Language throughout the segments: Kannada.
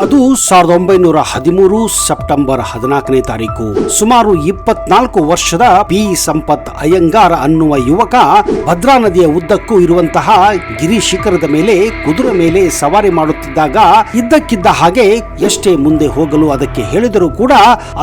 ಅದು 1913 ಸೆಪ್ಟೆಂಬರ್ 14ನೇ ತಾರೀಕು. ಸುಮಾರು 24 ವರ್ಷದ ಪಿ ಸಂಪತ್ ಅಯ್ಯಂಗಾರ್ ಅನ್ನುವ ಯುವಕ ಭದ್ರಾ ನದಿಯ ಉದ್ದಕ್ಕೂ ಇರುವಂತಹ ಗಿರಿ ಶಿಖರದ ಮೇಲೆ ಕುದುರೆ ಮೇಲೆ ಸವಾರಿ ಮಾಡುತ್ತಿದ್ದಾಗ ಇದ್ದಕ್ಕಿದ್ದ ಹಾಗೆ ಎಷ್ಟೇ ಮುಂದೆ ಹೋಗಲು ಅದಕ್ಕೆ ಹೇಳಿದರೂ ಕೂಡ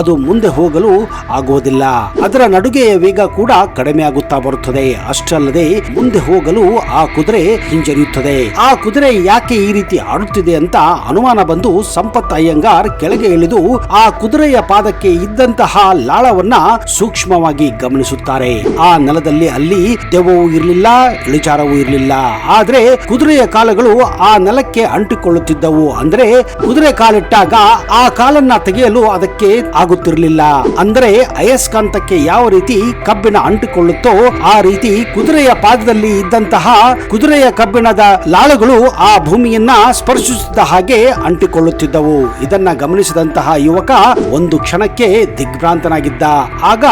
ಅದು ಮುಂದೆ ಹೋಗಲು ಆಗುವುದಿಲ್ಲ. ಅದರ ನಡುಗೆಯ ವೇಗ ಕೂಡ ಕಡಿಮೆ ಆಗುತ್ತಾ ಬರುತ್ತದೆ. ಅಷ್ಟಲ್ಲದೆ ಮುಂದೆ ಹೋಗಲು ಆ ಕುದುರೆ ಹಿಂಜರಿಯುತ್ತದೆ. ಆ ಕುದುರೆ ಯಾಕೆ ಈ ರೀತಿ ಆಡುತ್ತಿದೆ ಅಂತ ಅನುಮಾನ ಬಂದು ಸಂಪತ್ ಅಯ್ಯಂಗಾರ್ ಕೆಳಗೆ ಇಳಿದು ಆ ಕುದುರೆಯ ಪಾದಕ್ಕೆ ಇದ್ದಂತಹ ಲಾಳವನ್ನ ಸೂಕ್ಷ್ಮವಾಗಿ ಗಮನಿಸುತ್ತಾರೆ. ಆ ನೆಲದಲ್ಲಿ ಅಲ್ಲಿ ದೆವ್ವವೂ ಇರಲಿಲ್ಲ, ಇಳಿಜಾರವೂ ಇರಲಿಲ್ಲ. ಆದ್ರೆ ಕುದುರೆಯ ಕಾಲುಗಳು ಆ ನೆಲಕ್ಕೆ ಅಂಟಿಕೊಳ್ಳುತ್ತಿದ್ದವು. ಅಂದ್ರೆ ಕುದುರೆ ಕಾಲಿಟ್ಟಾಗ ಆ ಕಾಲನ್ನ ತೆಗೆಯಲು ಅದಕ್ಕೆ ಆಗುತ್ತಿರಲಿಲ್ಲ. ಅಂದ್ರೆ ಅಯಸ್ಕಾಂತಕ್ಕೆ ಯಾವ ರೀತಿ ಕಬ್ಬಿಣ ಅಂಟಿಕೊಳ್ಳುತ್ತೋ ಆ ರೀತಿ ಕುದುರೆಯ ಪಾದದಲ್ಲಿ ಇದ್ದಂತಹ ಕುದುರೆಯ ಕಬ್ಬಿಣದ ಲಾಳುಗಳು ಆ ಭೂಮಿಯನ್ನ ಸ್ಪರ್ಶಿಸಿದ ಹಾಗೆ ಅಂಟಿಕೊಳ್ಳುತ್ತಿದ್ದವು. ಇದನ್ನ ಗಮನಿಸಿದಂತಹ ಯುವಕ ಒಂದು ಕ್ಷಣಕ್ಕೆ ದಿಗ್ಭ್ರಾಂತನಾಗಿದ್ದ. ಆಗ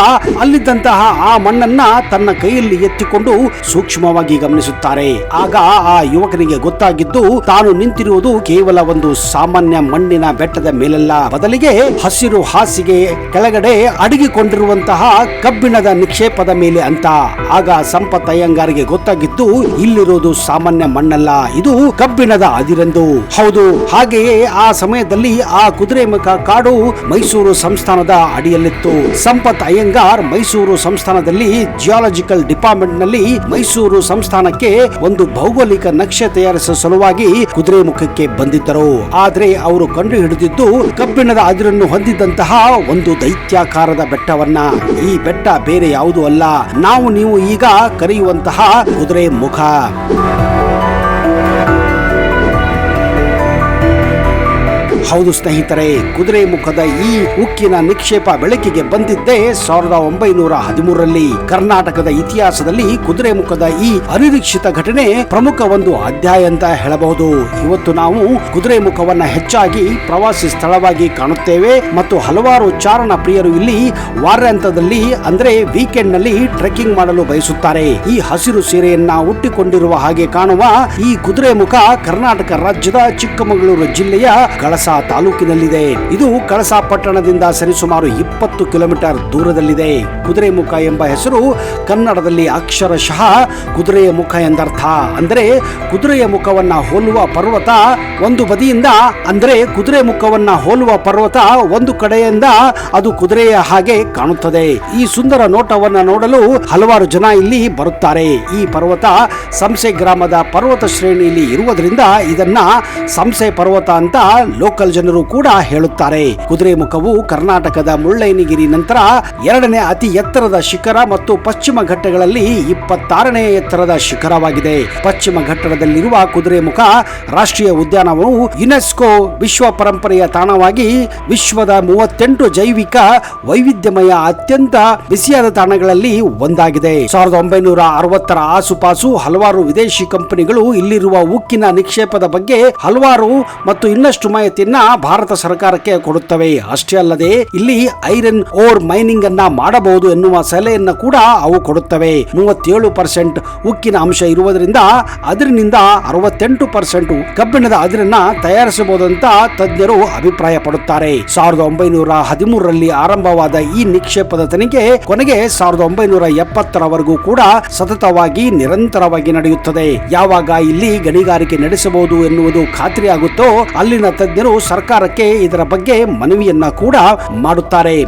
ಅಲ್ಲಿದ್ದಂತಹ ಆ ಮಣ್ಣನ್ನ ತನ್ನ ಕೈಯಲ್ಲಿ ಎತ್ತಿಕೊಂಡು ಸೂಕ್ಷ್ಮವಾಗಿ ಗಮನಿಸುತ್ತಾರೆ. ಆಗ ಆ ಯುವಕನಿಗೆ ಗೊತ್ತಾಗಿದ್ದು ತಾನು ನಿಂತಿರುವುದು ಕೇವಲ ಒಂದು ಸಾಮಾನ್ಯ ಮಣ್ಣಿನ ಬೆಟ್ಟದ ಮೇಲಲ್ಲ, ಬದಲಿಗೆ ಹಸಿರು ಹಾಸಿಗೆ ಕೆಳಗಡೆ ಅಡಗಿಕೊಂಡಿರುವಂತಹ ಕಬ್ಬಿಣದ ನಿಕ್ಷೇಪದ ಮೇಲೆ ಅಂತ. ಆಗ ಸಂಪತ್ ಅಯ್ಯಂಗಾರ್ಗೆ ಗೊತ್ತಾಗಿದ್ದು ಇಲ್ಲಿರೋದು ಸಾಮಾನ್ಯ ಮಣ್ಣಲ್ಲ, ಇದು ಕಬ್ಬಿಣದ ಅದಿರೆಂದು. ಹೌದು, ಹಾಗೆಯೇ ಆ ಸಮಯದಲ್ಲಿ ಆ ಕುದುರೆಮುಖ ಕಾಡು ಮೈಸೂರು ಸಂಸ್ಥಾನದ ಅಡಿಯಲ್ಲಿತ್ತು. ಸಂಪತ್ ಅಯ್ಯಂಗಾರ್ ಮೈಸೂರು ಸಂಸ್ಥಾನದಲ್ಲಿ ಜಿಯಾಲಜಿಕಲ್ ಡಿಪಾರ್ಟ್ಮೆಂಟ್ ನಲ್ಲಿ ಮೈಸೂರು ಸಂಸ್ಥಾನಕ್ಕೆ ಒಂದು ಭೌಗೋಳಿಕ ನಕ್ಷೆ ತಯಾರಿಸುವ ಸಲುವಾಗಿ ಕುದುರೆಮುಖಕ್ಕೆ ಬಂದಿದ್ದರು. ಆದ್ರೆ ಅವರು ಕಂಡು ಹಿಡಿದಿದ್ದು ಕಬ್ಬಿಣದ ಅದಿರನ್ನು ಹೊಂದಿದ್ದಂತಹ ಒಂದು ದೈತ್ಯಾಕಾರದ ಬೆಟ್ಟವನ್ನ. ಈ ಬೆಟ್ಟ ಬೇರೆ ಯಾವುದೂ ಅಲ್ಲ, ನಾವು ನೀವು ಈಗ ಕರೆಯುವಂತಹ ಕುದುರೆಮುಖ. ಹೌದು ಸ್ನೇಹಿತರೆ, ಕುದುರೆಮುಖದ ಈ ಉಕ್ಕಿನ ನಿಕ್ಷೇಪ ಬೆಳಕಿಗೆ ಬಂದಿದ್ದೇ 1913ರಲ್ಲಿ. ಕರ್ನಾಟಕದ ಇತಿಹಾಸದಲ್ಲಿ ಕುದುರೆಮುಖದ ಈ ಅನಿರೀಕ್ಷಿತ ಘಟನೆ ಪ್ರಮುಖ ಒಂದು ಅಧ್ಯಾಯ ಅಂತ ಹೇಳಬಹುದು. ಇವತ್ತು ನಾವು ಕುದುರೆಮುಖವನ್ನ ಹೆಚ್ಚಾಗಿ ಪ್ರವಾಸಿ ಸ್ಥಳವಾಗಿ ಕಾಣುತ್ತೇವೆ ಮತ್ತು ಹಲವಾರು ಚಾರಣ ಪ್ರಿಯರು ಇಲ್ಲಿ ವಾರಾಂತ್ಯದಲ್ಲಿ ಅಂದ್ರೆ ವೀಕೆಂಡ್ ನಲ್ಲಿ ಟ್ರೆಕ್ಕಿಂಗ್ ಮಾಡಲು ಬಯಸುತ್ತಾರೆ. ಈ ಹಸಿರು ಸೀರೆಯನ್ನ ಹುಟ್ಟಿಕೊಂಡಿರುವ ಹಾಗೆ ಕಾಣುವ ಈ ಕುದುರೆಮುಖ ಕರ್ನಾಟಕ ರಾಜ್ಯದ ಚಿಕ್ಕಮಗಳೂರು ಜಿಲ್ಲೆಯ ಕಳಸ ತಾಲೂಕಿನಲ್ಲಿದೆ. ಇದು ಕಳಸ ಪಟ್ಟಣದಿಂದ ಸರಿಸುಮಾರು 20 ಕಿಲೋಮೀಟರ್ ದೂರದಲ್ಲಿದೆ. ಕುದುರೆಮುಖ ಎಂಬ ಹೆಸರು ಕನ್ನಡದಲ್ಲಿ ಅಕ್ಷರಶಃ ಕುದುರೆಯ ಮುಖ ಎಂದರ್ಥ. ಅಂದರೆ ಕುದುರೆಯ ಮುಖವನ್ನ ಹೋಲುವ ಪರ್ವತ ಒಂದು ಬದಿಯಿಂದ, ಅಂದ್ರೆ ಕುದುರೆ ಮುಖವನ್ನ ಹೋಲುವ ಪರ್ವತ ಒಂದು ಕಡೆಯಿಂದ ಅದು ಕುದುರೆಯ ಹಾಗೆ ಕಾಣುತ್ತದೆ. ಈ ಸುಂದರ ನೋಟವನ್ನ ನೋಡಲು ಹಲವಾರು ಜನ ಇಲ್ಲಿ ಬರುತ್ತಾರೆ. ಈ ಪರ್ವತ ಸಂಸೆ ಗ್ರಾಮದ ಪರ್ವತ ಶ್ರೇಣಿಯಲ್ಲಿ ಇರುವುದರಿಂದ ಇದನ್ನ ಸಂಸೆ ಪರ್ವತ ಅಂತ ಲೋಕಲ್ ಜನರು ಕೂಡ ಹೇಳುತ್ತಾರೆ. ಕುದುರೆಮುಖವು ಕರ್ನಾಟಕದ ಮುಳ್ಳಯ್ಯನಗಿರಿ ನಂತರ 2ನೇ ಅತಿ ಎತ್ತರದ ಶಿಖರ ಮತ್ತು ಪಶ್ಚಿಮ ಘಟ್ಟಗಳಲ್ಲಿ 26ನೇ ಎತ್ತರದ ಶಿಖರವಾಗಿದೆ. ಪಶ್ಚಿಮ ಘಟ್ಟದಲ್ಲಿರುವ ಕುದುರೆಮುಖ ರಾಷ್ಟ್ರೀಯ ಉದ್ಯಾನವು ಯುನೆಸ್ಕೋ ವಿಶ್ವ ಪರಂಪರೆಯ ತಾಣವಾಗಿ ವಿಶ್ವದ 38 ಜೈವಿಕ ವೈವಿಧ್ಯಮಯ ಅತ್ಯಂತ ಬಿಸಿಯಾದ ತಾಣಗಳಲ್ಲಿ ಒಂದಾಗಿದೆ. 1960ರ ಆಸುಪಾಸು ಹಲವಾರು ವಿದೇಶಿ ಕಂಪನಿಗಳು ಇಲ್ಲಿರುವ ಉಕ್ಕಿನ ನಿಕ್ಷೇಪದ ಬಗ್ಗೆ ಹಲವಾರು ಮತ್ತು ಇನ್ನಷ್ಟು ಮಾಹಿತಿಯನ್ನ ಭಾರತ ಸರ್ಕಾರಕ್ಕೆ ಕೊಡುತ್ತವೆ. ಅಷ್ಟೇ ಅಲ್ಲದೆ ಇಲ್ಲಿ ಐರನ್ ಓರ್ ಮೈನಿಂಗ್ ಅನ್ನ ಮಾಡಬಹುದು ಎನ್ನುವ ಸಲಹೆಯನ್ನ ಕೂಡ ಅವು ಕೊಡುತ್ತವೆ. 37% ಉಕ್ಕಿನ ಅಂಶ ಇರುವುದರಿಂದ ಅದರಿಂದ 68% ಕಬ್ಬಿಣದ ಅದಿರನ್ನ ತಯಾರಿಸಬಹುದಂತ ತಜ್ಞರು ಅಭಿಪ್ರಾಯ ಪಡುತ್ತಾರೆ. 1913ರಲ್ಲಿ ಆರಂಭವಾದ ಈ ನಿಕ್ಷೇಪದ ತನಿಖೆ ಕೊನೆಗೆ 1970ರವರೆಗೂ ಕೂಡ ಸತತವಾಗಿ ನಿರಂತರವಾಗಿ ನಡೆಯುತ್ತದೆ. ಯಾವಾಗ ಇಲ್ಲಿ ಗಣಿಗಾರಿಕೆ ನಡೆಸಬಹುದು ಎನ್ನುವುದು ಖಾತ್ರಿಯಾಗುತ್ತೋ ಅಲ್ಲಿನ ತಜ್ಞರು ಸರ್ಕಾರಕ್ಕೆ ಇದರ ಬಗ್ಗೆ ಮನವಿಯನ್ನ ಕೂಡ ಮಾಡುತ್ತಾರೆ.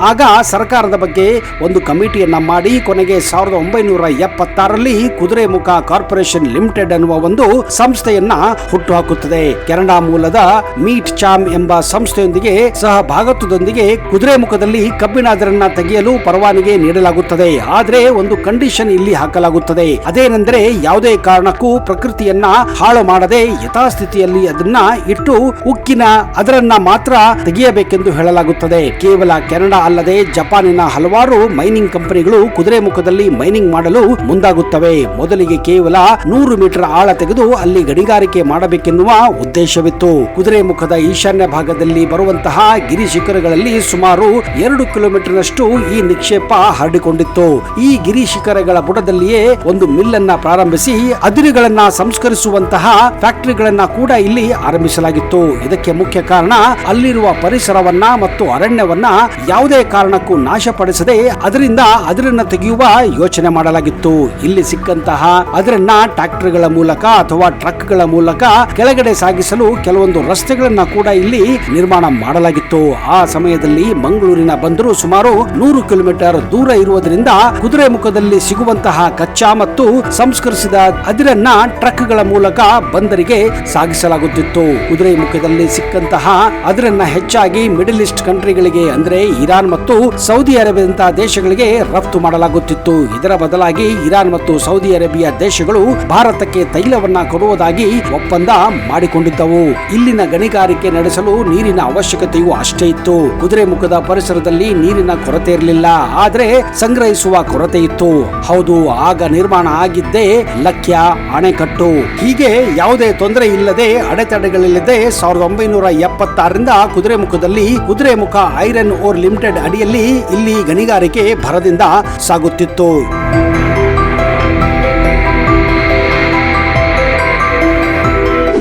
ಆಗ ಸರ್ಕಾರದ ಬಗ್ಗೆ ಒಂದು ಕಮಿಟಿಯನ್ನ ಮಾಡಿ ಕೊನೆಗೆ 1976ರಲ್ಲಿ ಕುದುರೆಮುಖ ಕಾರ್ಪೊರೇಷನ್ ಲಿಮಿಟೆಡ್ ಅನ್ನುವ ಒಂದು ಸಂಸ್ಥೆಯನ್ನ ಹುಟ್ಟುಹಾಕುತ್ತದೆ. ಕೆನಡಾ ಮೂಲದ ಮೀಟ್ ಚಾಮ್ ಎಂಬ ಸಂಸ್ಥೆಯೊಂದಿಗೆ ಸಹಭಾಗಿತ್ವದೊಂದಿಗೆ ಕುದುರೆಮುಖದಲ್ಲಿ ಕಬ್ಬಿಣ ಅದಿರನ್ನ ತೆಗೆಯಲು ಪರವಾನಗಿ ನೀಡಲಾಗುತ್ತದೆ. ಆದ್ರೆ ಒಂದು ಕಂಡೀಷನ್ ಇಲ್ಲಿ ಹಾಕಲಾಗುತ್ತದೆ. ಅದೇನೆಂದರೆ ಯಾವುದೇ ಕಾರಣಕ್ಕೂ ಪ್ರಕೃತಿಯನ್ನ ಹಾಳು ಮಾಡದೆ ಯಥಾಸ್ಥಿತಿಯಲ್ಲಿ ಅದನ್ನ ಇಟ್ಟು ಉಕ್ಕಿನ ಅದರನ್ನ ಮಾತ್ರ ತೆಗೆಯಬೇಕೆಂದು ಹೇಳಲಾಗುತ್ತದೆ. ಕೇವಲ ಕೆನಡಾ ಅಲ್ಲದೆ ಜಪಾನಿನ ಹಲವಾರು ಮೈನಿಂಗ್ ಕಂಪನಿಗಳು ಕುದುರೆಮುಖದಲ್ಲಿ ಮೈನಿಂಗ್ ಮಾಡಲು ಮುಂದಾಗುತ್ತವೆ. ಮೊದಲಿಗೆ ಕೇವಲ 100 ಮೀಟರ್ ಆಳ ತೆಗೆದು ಅಲ್ಲಿ ಗಣಿಗಾರಿಕೆ ಮಾಡಬೇಕೆನ್ನುವ ಉದ್ದೇಶವಿತ್ತು. ಕುದುರೆಮುಖದ ಈಶಾನ್ಯ ಭಾಗದಲ್ಲಿ ಬರುವಂತಹ ಗಿರಿ ಶಿಖರಗಳಲ್ಲಿ ಸುಮಾರು 2 ಕಿಲೋಮೀಟರ್ ನಷ್ಟು ಈ ನಿಕ್ಷೇಪ ಹರಡಿಕೊಂಡಿತ್ತು. ಈ ಗಿರಿ ಶಿಖರಗಳ ಬುಡದಲ್ಲಿಯೇ ಒಂದು ಮಿಲ್ ಅನ್ನ ಪ್ರಾರಂಭಿಸಿ ಅದಿರುಗಳನ್ನ ಸಂಸ್ಕರಿಸುವಂತಹ ಫ್ಯಾಕ್ಟರಿಗಳನ್ನ ಕೂಡ ಇಲ್ಲಿ ಆರಂಭಿಸಲಾಗಿತ್ತು. ಇದಕ್ಕೆ ಮುಖ್ಯ ಕಾರಣ ಅಲ್ಲಿರುವ ಪರಿಸರವನ್ನ ಮತ್ತು ಅರಣ್ಯವನ್ನ ಯಾವುದೇ ಕಾರಣಕ್ಕೂ ನಾಶಪಡಿಸದೆ ಅದರಿಂದ ಅದಿರನ್ನ ತೆಗೆಯುವ ಯೋಚನೆ ಮಾಡಲಾಗಿತ್ತು. ಇಲ್ಲಿ ಸಿಕ್ಕಂತಹ ಅದರನ್ನ ಟ್ರಾಕ್ಟರ್ಗಳ ಮೂಲಕ ಅಥವಾ ಟ್ರಕ್ಗಳ ಮೂಲಕ ಕೆಳಗಡೆ ಸಾಗಿಸಲು ಕೆಲವೊಂದು ರಸ್ತೆಗಳನ್ನ ಕೂಡ ಇಲ್ಲಿ ನಿರ್ಮಾಣ ಮಾಡಲಾಗಿತ್ತು. ಆ ಸಮಯದಲ್ಲಿ ಮಂಗಳೂರಿನ ಬಂದರು ಸುಮಾರು 100 ಕಿಲೋಮೀಟರ್ ದೂರ ಇರುವುದರಿಂದ ಕುದುರೆಮುಖದಲ್ಲಿ ಸಿಗುವಂತಹ ಕಚ್ಚಾ ಮತ್ತು ಸಂಸ್ಕರಿಸಿದ ಅದಿರನ್ನ ಟ್ರಕ್ಗಳ ಮೂಲಕ ಬಂದರಿಗೆ ಸಾಗಿಸಲಾಗುತ್ತಿತ್ತು. ಕುದುರೆಮುಖದಲ್ಲಿ ಸಿಕ್ಕಂತಹ ಅದರನ್ನ ಹೆಚ್ಚಾಗಿ ಮಿಡಲ್ ಈಸ್ಟ್ ಕಂಟ್ರಿಗಳಿಗೆ ಅಂದ್ರೆ ಇರಾನ್ ಮತ್ತು ಸೌದಿ ಅರೇಬಿಯಂತಹ ದೇಶಗಳಿಗೆ ರಫ್ತು ಮಾಡಲಾಗುತ್ತಿತ್ತು. ಇದರ ಬದಲಾಗಿ ಇರಾನ್ ಮತ್ತು ಸೌದಿ ಅರೇಬಿಯಾ ದೇಶಗಳು ಭಾರತಕ್ಕೆ ತೈಲವನ್ನ ಕೊಡುವುದಾಗಿ ಒಪ್ಪಂದ ಮಾಡಿಕೊಂಡಿದ್ದವು. ಇಲ್ಲಿನ ಗಣಿಗಾರಿಕೆ ನಡೆಸಲು ನೀರಿನ ಅವಶ್ಯಕತೆಯೂ ಅಷ್ಟೇ ಇತ್ತು. ಕುದುರೆಮುಖದ ಪರಿಸರದಲ್ಲಿ ನೀರಿನ ಕೊರತೆ ಇರಲಿಲ್ಲ, ಆದರೆ ಸಂಗ್ರಹಿಸುವ ಕೊರತೆ ಇತ್ತು. ಹೌದು, ಆಗ ನಿರ್ಮಾಣ ಆಗಿದ್ದೇ ಲಕ್ಯ ಅಣೆಕಟ್ಟು. ಹೀಗೆ ಯಾವುದೇ ತೊಂದರೆ ಇಲ್ಲದೆ ಅಡೆತಡೆಗಳಿಲ್ಲದೆ 1976ರಿಂದ ಕುದುರೆಮುಖದಲ್ಲಿ ಕುದುರೆಮುಖ ಐರನ್ ಓರ್ ಲಿಮಿಟೆಡ್ ಅಡಿಯಲ್ಲಿ ಇಲ್ಲಿ ಗಣಿಗಾರಿಕೆ ಭರದಿಂದ ಸಾಗುತ್ತಿತ್ತು.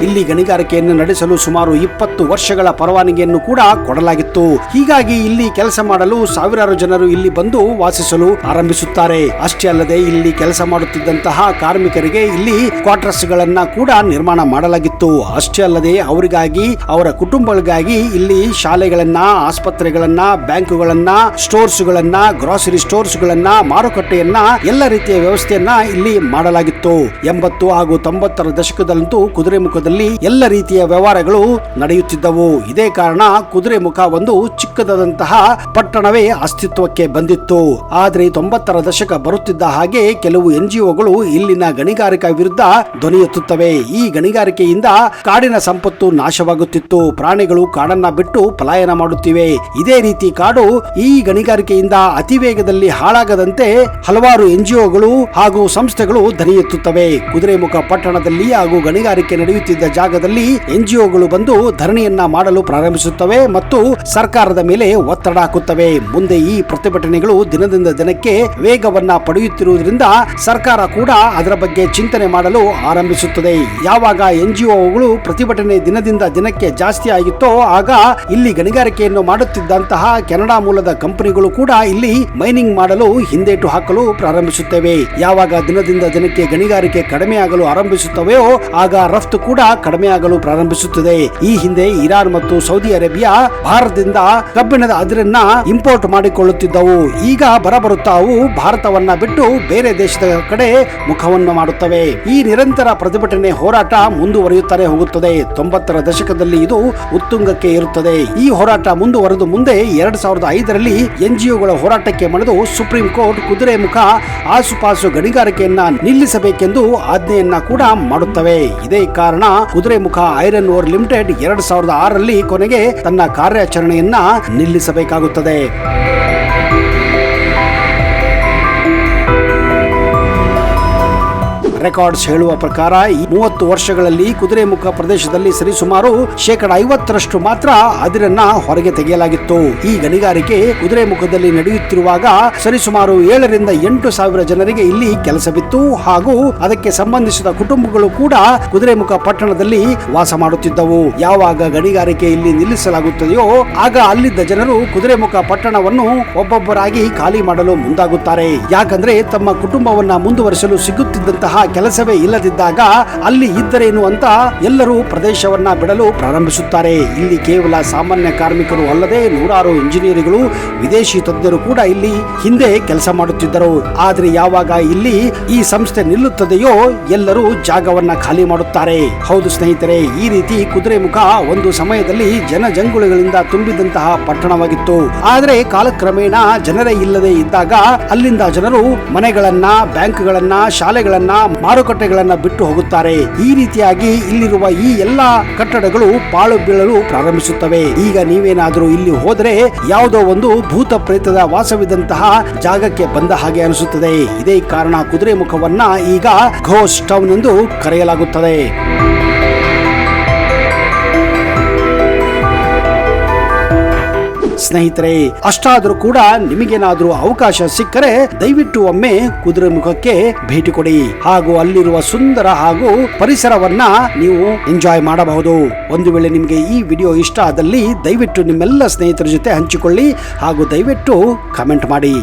ಇಲ್ಲಿ ಗಣಿಗಾರಿಕೆಯನ್ನು ನಡೆಸಲು ಸುಮಾರು 20 ವರ್ಷಗಳ ಪರವಾನಗಿಯನ್ನು ಕೂಡ ಕೊಡಲಾಗಿತ್ತು. ಹೀಗಾಗಿ ಇಲ್ಲಿ ಕೆಲಸ ಮಾಡಲು ಸಾವಿರಾರು ಜನರು ಇಲ್ಲಿ ಬಂದು ವಾಸಿಸಲು ಆರಂಭಿಸುತ್ತಾರೆ. ಅಷ್ಟೇ ಅಲ್ಲದೆ ಇಲ್ಲಿ ಕೆಲಸ ಮಾಡುತ್ತಿದ್ದಂತಹ ಕಾರ್ಮಿಕರಿಗೆ ಇಲ್ಲಿ ಕ್ವಾರ್ಟರ್ಸ್ ಗಳನ್ನ ಕೂಡ ನಿರ್ಮಾಣ ಮಾಡಲಾಗಿತ್ತು. ಅಷ್ಟೇ ಅಲ್ಲದೆ ಅವರಿಗಾಗಿ ಅವರ ಕುಟುಂಬಗಳಿಗಾಗಿ ಇಲ್ಲಿ ಶಾಲೆಗಳನ್ನ, ಆಸ್ಪತ್ರೆಗಳನ್ನ, ಬ್ಯಾಂಕುಗಳನ್ನ, ಸ್ಟೋರ್ಸ್ ಗಳನ್ನ, ಗ್ರಾಸರಿ ಸ್ಟೋರ್ಸ್ ಗಳನ್ನ, ಮಾರುಕಟ್ಟೆಯನ್ನ, ಎಲ್ಲ ರೀತಿಯ ವ್ಯವಸ್ಥೆಯನ್ನ ಇಲ್ಲಿ ಮಾಡಲಾಗಿತ್ತು. 80 ಹಾಗೂ 90ರ ದಶಕದಲ್ಲಂತೂ ಕುದುರೆಮುಖದಲ್ಲಿ ಎಲ್ಲ ರೀತಿಯ ವ್ಯವಹಾರಗಳು ನಡೆಯುತ್ತಿದ್ದವು. ಇದೇ ಕಾರಣ ಕುದುರೆಮುಖ ಒಂದು ಚಿಕ್ಕದಾದಂತಹ ಪಟ್ಟಣವೇ ಅಸ್ತಿತ್ವಕ್ಕೆ ಬಂದಿತ್ತು. ಆದರೆ 90ರ ದಶಕ ಬರುತ್ತಿದ್ದ ಹಾಗೆ ಕೆಲವು NGOಗಳು ಇಲ್ಲಿನ ಗಣಿಗಾರಿಕಾ ವಿರುದ್ಧ ಧ್ವನಿ ಎತ್ತುತ್ತವೆ. ಈ ಗಣಿಗಾರಿಕೆಯಿಂದ ಕಾಡಿನ ಸಂಪತ್ತು ನಾಶವಾಗುತ್ತಿತ್ತು. ಪ್ರಾಣಿಗಳು ಕಾಡನ್ನ ಬಿಟ್ಟು ಪಲಾಯನ ಮಾಡುತ್ತಿವೆ. ಇದೇ ರೀತಿ ಕಾಡು ಈ ಗಣಿಗಾರಿಕೆಯಿಂದ ಅತಿ ವೇಗದಲ್ಲಿ ಹಾಳಾಗದಂತೆ ಹಲವಾರು NGOಗಳು ಹಾಗೂ ಸಂಸ್ಥೆಗಳು ಧ್ವನಿ ಎತ್ತುತ್ತವೆ. ಕುದುರೆಮುಖ ಪಟ್ಟಣದಲ್ಲಿ ಹಾಗೂ ಗಣಿಗಾರಿಕೆ ನಡೆಯುತ್ತಿದ್ದ ಜಾಗದಲ್ಲಿ NGOಗಳು ಬಂದು ಧರಣಿಯನ್ನ ಮಾಡಲು ಪ್ರಾರಂಭಿಸುತ್ತವೆ ಮತ್ತು ಸರ್ಕಾರದ ಮೇಲೆ ಒತ್ತಡ ಹಾಕುತ್ತವೆ. ಮುಂದೆ ಈ ಪ್ರತಿಭಟನೆಗಳು ದಿನದಿಂದ ದಿನಕ್ಕೆ ವೇಗವನ್ನ ಪಡೆಯುತ್ತಿರುವುದರಿಂದ ಸರ್ಕಾರ ಕೂಡ ಅದರ ಬಗ್ಗೆ ಚಿಂತನೆ ಮಾಡಲು ಆರಂಭಿಸುತ್ತದೆ. ಯಾವಾಗ NGOಗಳು ಪ್ರತಿಭಟನೆ ದಿನದಿಂದ ದಿನಕ್ಕೆ ಜಾಸ್ತಿ ಆಗಿತ್ತೋ ಆಗ ಇಲ್ಲಿ ಗಣಿಗಾರಿಕೆಯನ್ನು ಮಾಡುತ್ತಿದ್ದಂತಹ ಕೆನಡಾ ಮೂಲದ ಕಂಪನಿಗಳು ಕೂಡ ಇಲ್ಲಿ ಮೈನಿಂಗ್ ಮಾಡಲು ಹಿಂದೇಟು ಹಾಕಲು ಪ್ರಾರಂಭಿಸುತ್ತವೆ. ಯಾವಾಗ ದಿನದಿಂದ ದಿನಕ್ಕೆ ಗಣಿಗಾರಿಕೆ ಕಡಿಮೆಯಾಗಲು ಆರಂಭಿಸುತ್ತವೆಯೋ ಆಗ ರಫ್ತು ಕೂಡ ಕಡಿಮೆಯಾಗಲು ಪ್ರಾರಂಭಿಸುತ್ತದೆ. ಈ ಹಿಂದೆ ಇರಾನ್ ಮತ್ತು ಸೌದಿ ಅರೇಬಿಯಾ ಭಾರತದಿಂದ ಕಬ್ಬಿಣದ ಅದಿರನ್ನ ಇಂಪೋರ್ಟ್ ಮಾಡಿಕೊಳ್ಳುತ್ತಿದ್ದವು. ಈಗ ಬರಬರುತ್ತಾ ಅವು ಭಾರತವನ್ನ ಬಿಟ್ಟು ಬೇರೆ ದೇಶದ ಕಡೆ ಮುಖವನ್ನು ಮಾಡುತ್ತವೆ. ಈ ನಿರಂತರ ಪ್ರತಿಭಟನೆ ಹೋರಾಟ ಮುಂದುವರಿಯುತ್ತಲೇ ಹೋಗುತ್ತದೆ. 90ರ ದಶಕದಲ್ಲಿ ಇದು ಉತ್ತುಂಗಕ್ಕೆ ಇರುತ್ತದೆ. ಈ ಹೋರಾಟ ಮುಂದುವರೆದು ಮುಂದೆ 2005ರಲ್ಲಿ NGOಗಳ ಹೋರಾಟಕ್ಕೆ ಮಣಿದು ಸುಪ್ರೀಂ ಕೋರ್ಟ್ ಕುದುರೆಮುಖ ಆಸುಪಾಸು ಗಣಿಗಾರಿಕೆಯನ್ನ ನಿಲ್ಲಿಸಬೇಕೆಂದು ಆಜ್ಞೆಯನ್ನ ಕೂಡ ಮಾಡುತ್ತವೆ. ಇದೇ ಕಾರಣ ಕುದುರೆಮುಖ ಐರನ್ ಓರ್ ಲಿಮಿಟೆಡ್ 2006ರಲ್ಲಿ ಕೊನೆಗೆ ತನ್ನ ಕಾರ್ಯಾಚರಣೆಯನ್ನ ನಿಲ್ಲಿಸಬೇಕಾಗುತ್ತದೆ. ರೆಕಾರ್ಡ್ಸ್ ಹೇಳುವ ಪ್ರಕಾರ 30 ವರ್ಷಗಳಲ್ಲಿ ಕುದುರೆಮುಖ ಪ್ರದೇಶದಲ್ಲಿ ಸರಿಸುಮಾರು 50% ಮಾತ್ರ ಅದಿರನ್ನ ಹೊರಗೆ ತೆಗೆಯಲಾಗಿತ್ತು. ಈ ಗಣಿಗಾರಿಕೆ ಕುದುರೆಮುಖದಲ್ಲಿ ನಡೆಯುತ್ತಿರುವಾಗ ಸರಿಸುಮಾರು 7ರಿಂದ 8 ಸಾವಿರ ಜನರಿಗೆ ಇಲ್ಲಿ ಕೆಲಸವಿತ್ತು ಹಾಗೂ ಅದಕ್ಕೆ ಸಂಬಂಧಿಸಿದ ಕುಟುಂಬಗಳು ಕೂಡ ಕುದುರೆಮುಖ ಪಟ್ಟಣದಲ್ಲಿ ವಾಸ ಮಾಡುತ್ತಿದ್ದವು. ಯಾವಾಗ ಗಣಿಗಾರಿಕೆ ಇಲ್ಲಿ ನಿಲ್ಲಿಸಲಾಗುತ್ತದೆಯೋ ಆಗ ಅಲ್ಲಿದ್ದ ಜನರು ಕುದುರೆಮುಖ ಪಟ್ಟಣವನ್ನು ಒಬ್ಬೊಬ್ಬರಾಗಿ ಖಾಲಿ ಮಾಡಲು ಮುಂದಾಗುತ್ತಾರೆ. ಯಾಕಂದ್ರೆ ತಮ್ಮ ಕುಟುಂಬವನ್ನ ಮುಂದುವರಿಸಲು ಸಿಗುತ್ತಿದ್ದಂತಹ ಕೆಲಸವೇ ಇಲ್ಲದಿದ್ದಾಗ ಅಲ್ಲಿ ಇದ್ದರೇನು ಅಂತ ಎಲ್ಲರೂ ಪ್ರದೇಶವನ್ನ ಬಿಡಲು ಪ್ರಾರಂಭಿಸುತ್ತಾರೆ. ಇಲ್ಲಿ ಕೇವಲ ಸಾಮಾನ್ಯ ಕಾರ್ಮಿಕರು ಅಲ್ಲದೆ ನೂರಾರು ಇಂಜಿನಿಯರ್ಗಳು, ವಿದೇಶಿ ತಜ್ಞರು ಕೂಡ ಇಲ್ಲಿ ಹಿಂದೆ ಕೆಲಸ ಮಾಡುತ್ತಿದ್ದರು. ಆದ್ರೆ ಯಾವಾಗ ಇಲ್ಲಿ ಈ ಸಂಸ್ಥೆ ನಿಲ್ಲುತ್ತದೆಯೋ ಎಲ್ಲರೂ ಜಾಗವನ್ನ ಖಾಲಿ ಮಾಡುತ್ತಾರೆ. ಹೌದು ಸ್ನೇಹಿತರೆ, ಈ ರೀತಿ ಕುದುರೆಮುಖ ಒಂದು ಸಮಯದಲ್ಲಿ ಜನಜಂಗುಳಿಗಳಿಂದ ತುಂಬಿದಂತಹ ಪಟ್ಟಣವಾಗಿತ್ತು. ಆದರೆ ಕಾಲಕ್ರಮೇಣ ಜನರೇ ಇಲ್ಲದೆ ಇದ್ದಾಗ ಅಲ್ಲಿಂದ ಜನರು ಮನೆಗಳನ್ನ, ಬ್ಯಾಂಕ್ಗಳನ್ನ, ಶಾಲೆಗಳನ್ನ, ಮಾರುಕಟ್ಟೆಗಳನ್ನ ಬಿಟ್ಟು ಹೋಗುತ್ತಾರೆ. ಈ ರೀತಿಯಾಗಿ ಇಲ್ಲಿರುವ ಈ ಎಲ್ಲಾ ಕಟ್ಟಡಗಳು ಪಾಳು ಬೀಳಲು ಪ್ರಾರಂಭಿಸುತ್ತವೆ. ಈಗ ನೀವೇನಾದ್ರೂ ಇಲ್ಲಿ ಹೋದ್ರೆ ಯಾವುದೋ ಒಂದು ಭೂತ ಪ್ರೇತದ ವಾಸವಿದ್ದಂತಹ ಜಾಗಕ್ಕೆ ಬಂದ ಹಾಗೆ ಅನಿಸುತ್ತದೆ. ಇದೇ ಕಾರಣ ಕುದುರೆಮುಖವನ್ನ ಈಗ ಘೋಸ್ಟ್ ಟೌನ್ ಎಂದು ಕರೆಯಲಾಗುತ್ತದೆ. ಸ್ನೇಹಿತರೆ, ಅಷ್ಟಾದ್ರೂ ಕೂಡ ನಿಮಗೇನಾದ್ರೂ ಅವಕಾಶ ಸಿಕ್ಕರೆ ದಯವಿಟ್ಟು ಒಮ್ಮೆ ಕುದುರೆಮುಖಕ್ಕೆ ಭೇಟಿ ಕೊಡಿ. ಹಾಗೂ ಅಲ್ಲಿರುವ ಸುಂದರ ಹಾಗೂ ಪರಿಸರವನ್ನ ನೀವು ಎಂಜಾಯ್ ಮಾಡಬಹುದು. ಒಂದು ವೇಳೆ ನಿಮಗೆ ಈ ವಿಡಿಯೋ ಇಷ್ಟ ಆದಲ್ಲಿ ದಯವಿಟ್ಟು ನಿಮ್ಮೆಲ್ಲ ಸ್ನೇಹಿತರ ಜೊತೆ ಹಂಚಿಕೊಳ್ಳಿ ಹಾಗೂ ದಯವಿಟ್ಟು ಕಮೆಂಟ್ ಮಾಡಿ.